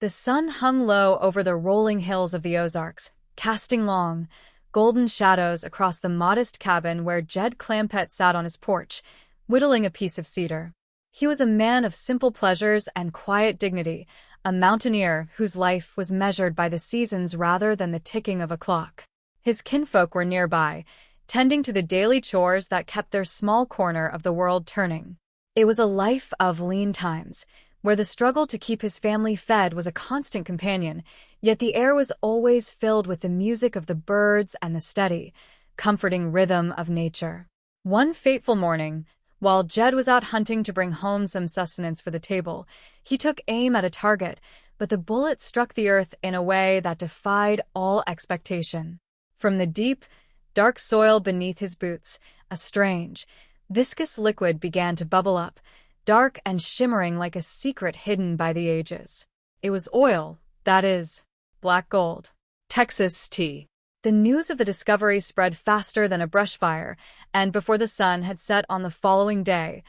The sun hung low over the rolling hills of the Ozarks, casting long, golden shadows across the modest cabin where Jed Clampett sat on his porch, whittling a piece of cedar. He was a man of simple pleasures and quiet dignity, a mountaineer whose life was measured by the seasons rather than the ticking of a clock. His kinfolk were nearby, tending to the daily chores that kept their small corner of the world turning. It was a life of lean times, where the struggle to keep his family fed was a constant companion, yet the air was always filled with the music of the birds and the steady, comforting rhythm of nature. One fateful morning, while Jed was out hunting to bring home some sustenance for the table, he took aim at a target, but the bullet struck the earth in a way that defied all expectation. From the deep, dark soil beneath his boots, a strange, viscous liquid began to bubble up, dark and shimmering like a secret hidden by the ages. It was oil, that is, black gold. Texas tea. The news of the discovery spread faster than a brush fire, and before the sun had set on the following day,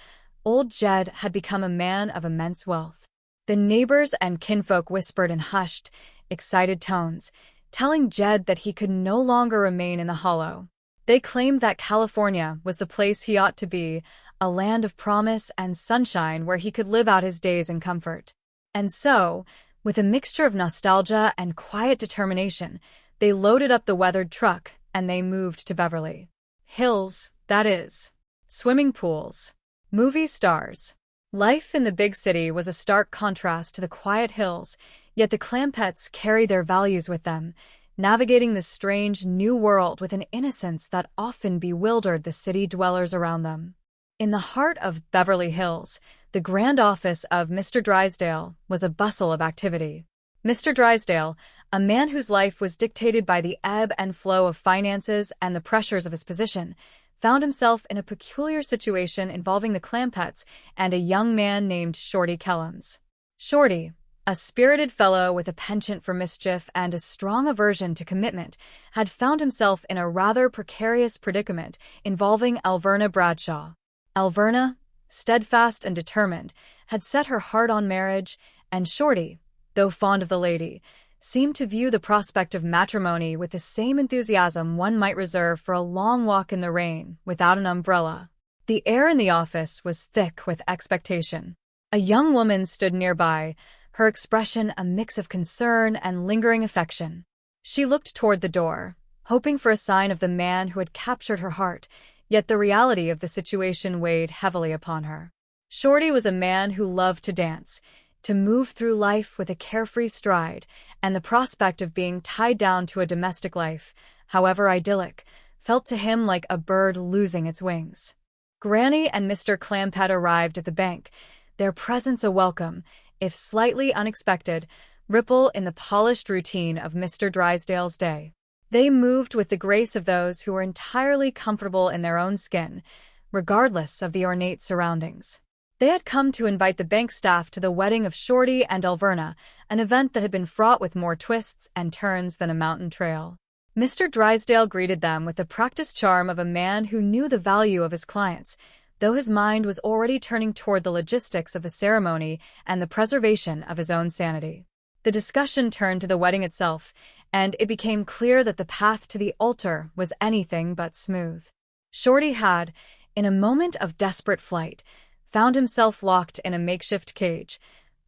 old Jed had become a man of immense wealth. The neighbors and kinfolk whispered in hushed, excited tones, telling Jed that he could no longer remain in the hollow. They claimed that California was the place he ought to be, a land of promise and sunshine where he could live out his days in comfort. And so, with a mixture of nostalgia and quiet determination, they loaded up the weathered truck and they moved to Beverly Hills, that is. Swimming pools. Movie stars. Life in the big city was a stark contrast to the quiet hills, yet the Clampetts carried their values with them, navigating the strange new world with an innocence that often bewildered the city dwellers around them. In the heart of Beverly Hills, the grand office of Mr. Drysdale was a bustle of activity. Mr. Drysdale, a man whose life was dictated by the ebb and flow of finances and the pressures of his position, found himself in a peculiar situation involving the Clampetts and a young man named Shorty Kellums. Shorty, a spirited fellow with a penchant for mischief and a strong aversion to commitment, had found himself in a rather precarious predicament involving Alverna Bradshaw. Alverna, steadfast and determined, had set her heart on marriage, and Shorty, though fond of the lady, seemed to view the prospect of matrimony with the same enthusiasm one might reserve for a long walk in the rain without an umbrella. The air in the office was thick with expectation. A young woman stood nearby, her expression a mix of concern and lingering affection. She looked toward the door, hoping for a sign of the man who had captured her heart, yet the reality of the situation weighed heavily upon her. Shorty was a man who loved to dance, to move through life with a carefree stride, and the prospect of being tied down to a domestic life, however idyllic, felt to him like a bird losing its wings. Granny and Mr. Clampett arrived at the bank, their presence a welcome, if slightly unexpected, ripple in the polished routine of Mr. Drysdale's day. They moved with the grace of those who were entirely comfortable in their own skin, regardless of the ornate surroundings. They had come to invite the bank staff to the wedding of Shorty and Alverna, an event that had been fraught with more twists and turns than a mountain trail. Mr. Drysdale greeted them with the practiced charm of a man who knew the value of his clients, though his mind was already turning toward the logistics of the ceremony and the preservation of his own sanity. The discussion turned to the wedding itself, and it became clear that the path to the altar was anything but smooth. Shorty had, in a moment of desperate flight, found himself locked in a makeshift cage,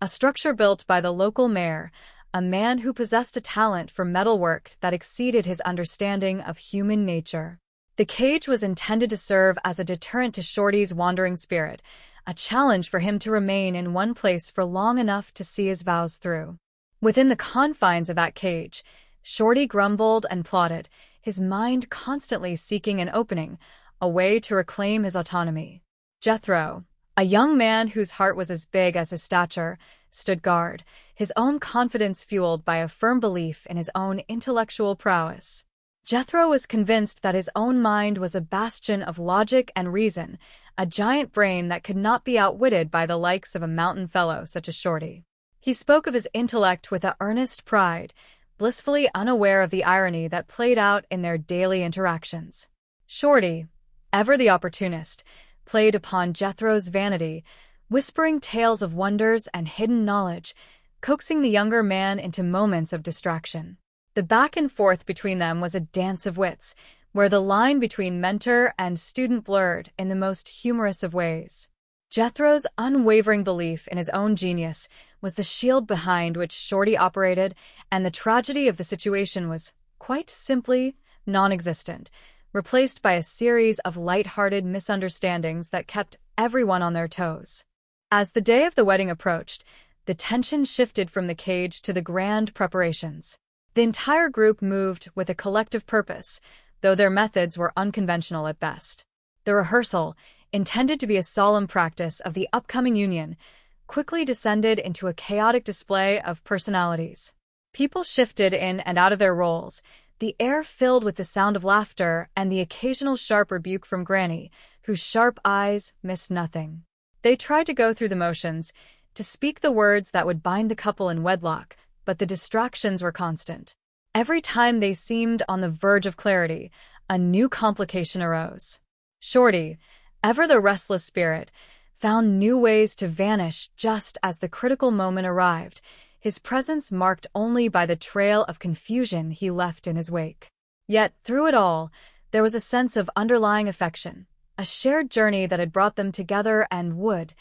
a structure built by the local mayor, a man who possessed a talent for metalwork that exceeded his understanding of human nature. The cage was intended to serve as a deterrent to Shorty's wandering spirit, a challenge for him to remain in one place for long enough to see his vows through. Within the confines of that cage, Shorty grumbled and plotted, his mind constantly seeking an opening, a way to reclaim his autonomy. Jethro, a young man whose heart was as big as his stature, stood guard, his own confidence fueled by a firm belief in his own intellectual prowess. Jethro was convinced that his own mind was a bastion of logic and reason, a giant brain that could not be outwitted by the likes of a mountain fellow such as Shorty. He spoke of his intellect with an earnest pride, blissfully unaware of the irony that played out in their daily interactions. Shorty, ever the opportunist, played upon Jethro's vanity, whispering tales of wonders and hidden knowledge, coaxing the younger man into moments of distraction. The back and forth between them was a dance of wits, where the line between mentor and student blurred in the most humorous of ways. Jethro's unwavering belief in his own genius was the shield behind which Shorty operated, and the tragedy of the situation was, quite simply, non-existent, replaced by a series of light-hearted misunderstandings that kept everyone on their toes. As the day of the wedding approached, the tension shifted from the cage to the grand preparations. The entire group moved with a collective purpose, though their methods were unconventional at best. The rehearsal, intended to be a solemn practice of the upcoming union, quickly descended into a chaotic display of personalities. People shifted in and out of their roles, the air filled with the sound of laughter and the occasional sharp rebuke from Granny, whose sharp eyes missed nothing. They tried to go through the motions, to speak the words that would bind the couple in wedlock, but the distractions were constant. Every time they seemed on the verge of clarity, a new complication arose. Shorty, ever the restless spirit, found new ways to vanish just as the critical moment arrived, his presence marked only by the trail of confusion he left in his wake. Yet, through it all, there was a sense of underlying affection, a shared journey that had brought them together and would,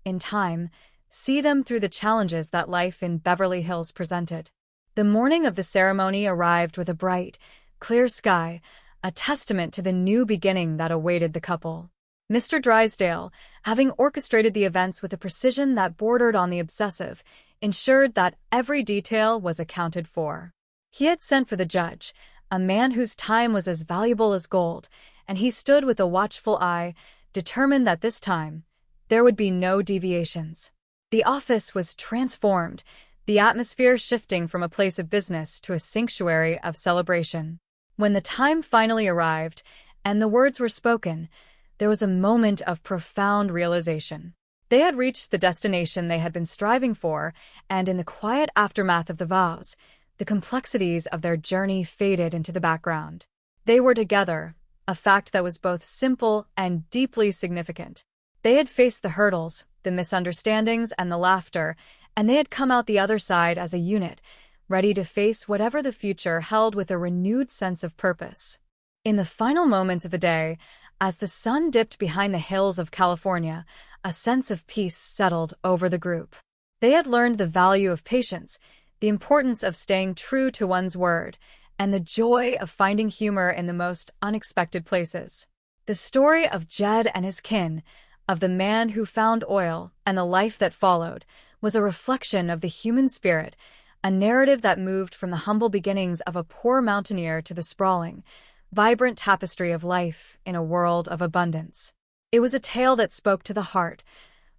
in time, see them through the challenges that life in Beverly Hills presented. The morning of the ceremony arrived with a bright, clear sky, a testament to the new beginning that awaited the couple. Mr. Drysdale, having orchestrated the events with a precision that bordered on the obsessive, ensured that every detail was accounted for. He had sent for the judge, a man whose time was as valuable as gold, and he stood with a watchful eye, determined that this time there would be no deviations. The office was transformed, the atmosphere shifting from a place of business to a sanctuary of celebration. When the time finally arrived, and the words were spoken, there was a moment of profound realization. They had reached the destination they had been striving for, and in the quiet aftermath of the vows, the complexities of their journey faded into the background. They were together, a fact that was both simple and deeply significant. They had faced the hurdles, the misunderstandings, and the laughter, and they had come out the other side as a unit, ready to face whatever the future held with a renewed sense of purpose. In the final moments of the day, as the sun dipped behind the hills of California, a sense of peace settled over the group. They had learned the value of patience, the importance of staying true to one's word, and the joy of finding humor in the most unexpected places. The story of Jed and his kin, of the man who found oil and the life that followed, was a reflection of the human spirit, a narrative that moved from the humble beginnings of a poor mountaineer to the sprawling, vibrant tapestry of life in a world of abundance. It was a tale that spoke to the heart,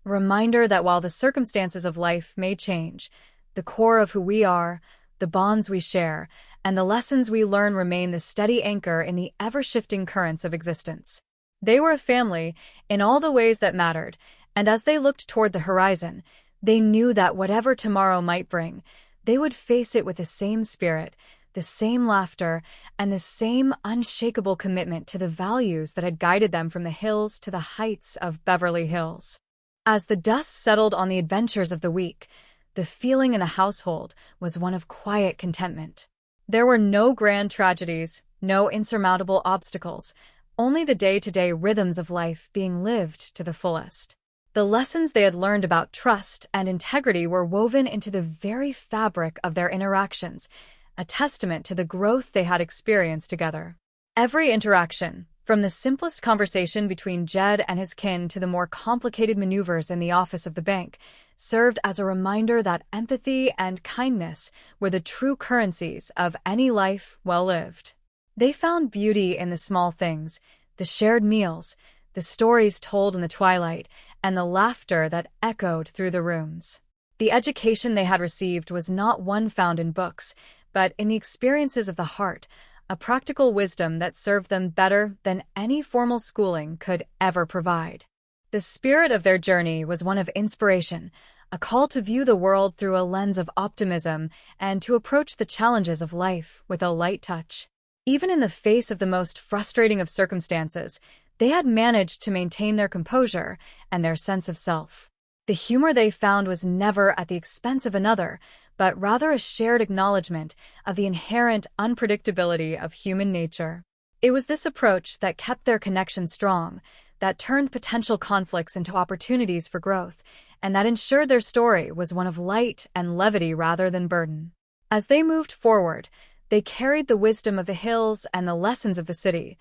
a reminder that while the circumstances of life may change, the core of who we are, the bonds we share, and the lessons we learn remain the steady anchor in the ever-shifting currents of existence. They were a family in all the ways that mattered, and as they looked toward the horizon, they knew that whatever tomorrow might bring, they would face it with the same spirit, the same laughter, and the same unshakable commitment to the values that had guided them from the hills to the heights of Beverly Hills. As the dust settled on the adventures of the week, the feeling in the household was one of quiet contentment. There were no grand tragedies, no insurmountable obstacles, only the day-to-day rhythms of life being lived to the fullest. The lessons they had learned about trust and integrity were woven into the very fabric of their interactions, a testament to the growth they had experienced together. Every interaction, from the simplest conversation between Jed and his kin to the more complicated maneuvers in the office of the bank, served as a reminder that empathy and kindness were the true currencies of any life well lived. They found beauty in the small things, the shared meals, the stories told in the twilight, and the laughter that echoed through the rooms. The education they had received was not one found in books, but in the experiences of the heart, a practical wisdom that served them better than any formal schooling could ever provide. The spirit of their journey was one of inspiration, a call to view the world through a lens of optimism and to approach the challenges of life with a light touch. Even in the face of the most frustrating of circumstances, they had managed to maintain their composure and their sense of self. The humor they found was never at the expense of another, but rather a shared acknowledgement of the inherent unpredictability of human nature. It was this approach that kept their connection strong, that turned potential conflicts into opportunities for growth, and that ensured their story was one of light and levity rather than burden. As they moved forward, they carried the wisdom of the hills and the lessons of the city,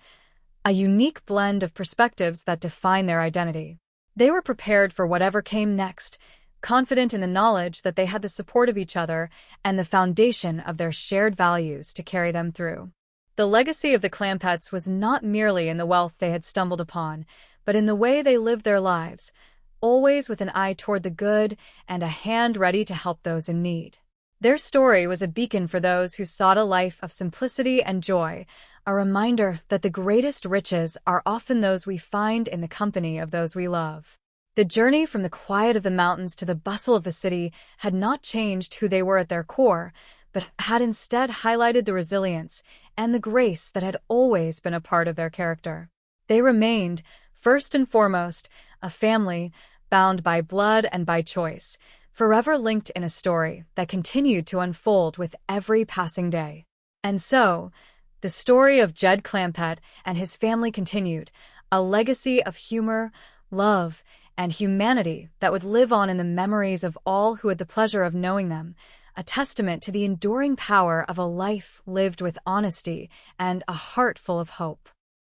a unique blend of perspectives that define their identity. They were prepared for whatever came next, confident in the knowledge that they had the support of each other and the foundation of their shared values to carry them through. The legacy of the Clampetts was not merely in the wealth they had stumbled upon, but in the way they lived their lives, always with an eye toward the good and a hand ready to help those in need. Their story was a beacon for those who sought a life of simplicity and joy, a reminder that the greatest riches are often those we find in the company of those we love. The journey from the quiet of the mountains to the bustle of the city had not changed who they were at their core, but had instead highlighted the resilience and the grace that had always been a part of their character. They remained, first and foremost, a family bound by blood and by choice, forever linked in a story that continued to unfold with every passing day. And so, the story of Jed Clampett and his family continued, a legacy of humor, love, and humanity that would live on in the memories of all who had the pleasure of knowing them, a testament to the enduring power of a life lived with honesty and a heart full of hope.